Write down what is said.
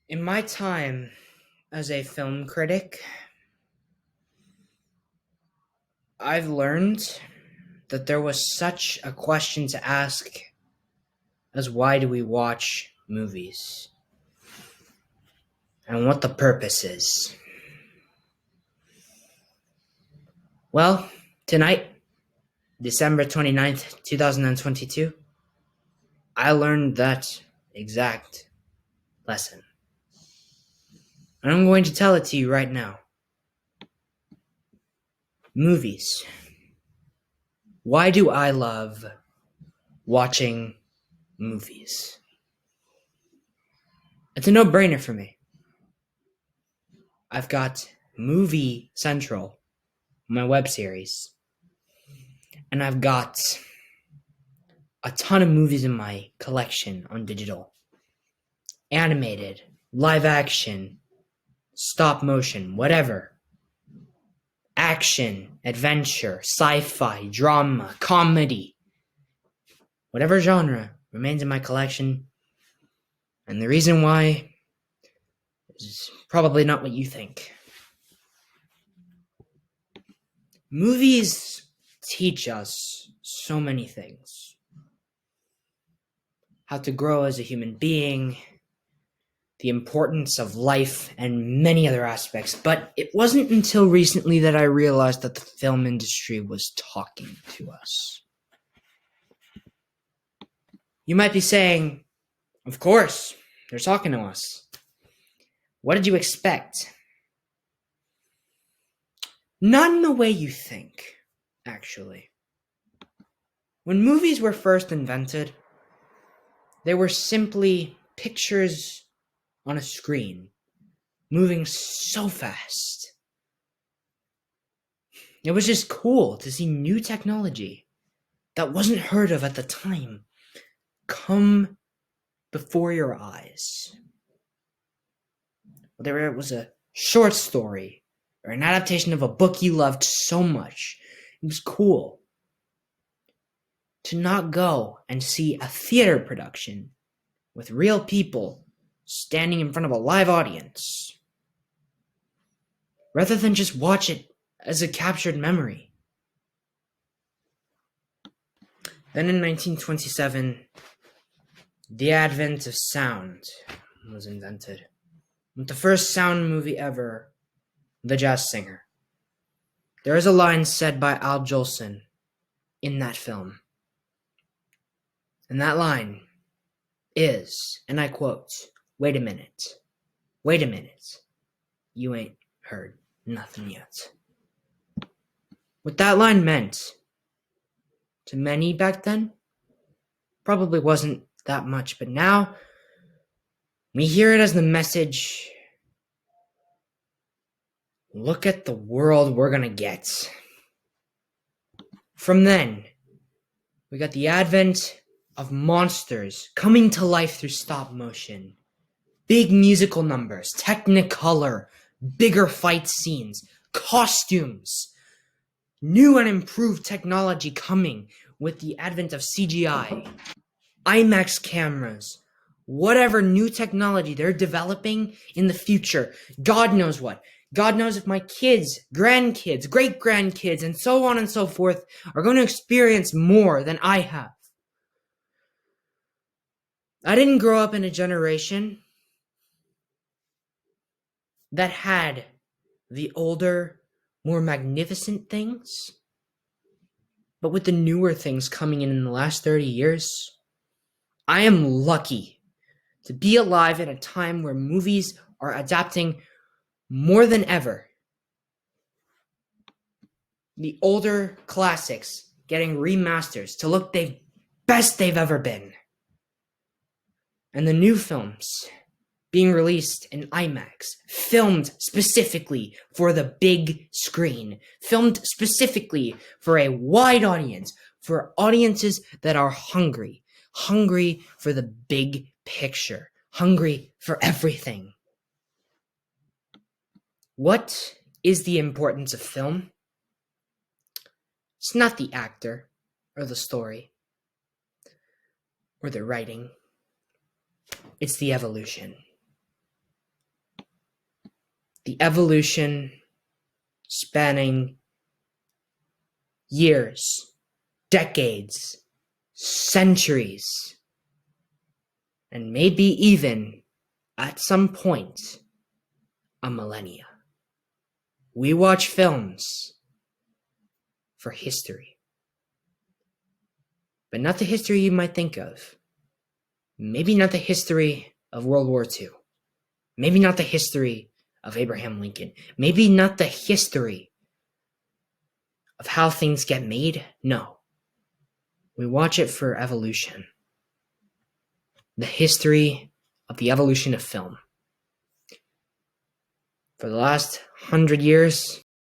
In my time as a film critic, I've learned that there was such a question to ask as why do we watch movies and what the purpose is. Well, tonight, December 29th, 2022, I learned that exact lesson. And I'm going to tell it to you right now. Movies. Why do I love watching movies? It's a no-brainer for me. I've got Movie Central, my web series, and I've got a ton of movies in my collection on digital. Animated, live action, stop motion, whatever. Action, adventure, sci-fi, drama, comedy. Whatever genre remains in my collection. And the reason why is probably not what you think. Movies teach us so many things. How to grow as a human being, the importance of life, and many other aspects. But it wasn't until recently that I realized that the film industry was talking to us. You might be saying, of course, they're talking to us. What did you expect? Not in the way you think, actually. When movies were first invented, they were simply pictures on a screen, moving so fast. It was just cool to see new technology that wasn't heard of at the time come before your eyes. Whether it was a short story or an adaptation of a book you loved so much, it was cool to not go and see a theater production with real people standing in front of a live audience, rather than just watch it as a captured memory. Then in 1927, the advent of sound was invented, with the first sound movie ever, The Jazz Singer. There is a line said by Al Jolson in that film, and that line is, and I quote, wait a minute, you ain't heard nothing yet. What that line meant to many back then probably wasn't that much, but now we hear it as the message, look at the world we're gonna get. From then, we got the advent of monsters coming to life through stop motion, big musical numbers, technicolor, bigger fight scenes, costumes, new and improved technology coming with the advent of CGI, IMAX cameras, whatever new technology they're developing in the future. God knows what. God knows if my kids, grandkids, great-grandkids, and so on and so forth are going to experience more than I have. I didn't grow up in a generation that had the older, more magnificent things. But with the newer things coming in the last 30 years, I am lucky to be alive in a time where movies are adapting more than ever. The older classics getting remasters to look the best they've ever been. And the new films being released in IMAX, filmed specifically for the big screen, filmed specifically for a wide audience, for audiences that are hungry for the big picture, hungry for everything. What is the importance of film? It's not the actor or the story or the writing. It's the evolution. the evolution spanning years, decades, centuries, and maybe even, at some point, a millennia. We watch films for history, but not the history you might think of. Maybe not the history of World War II. Maybe not the history of Abraham Lincoln. Maybe not the history of how things get made. No. We watch it for evolution. The history of the evolution of film. For the last 100 years,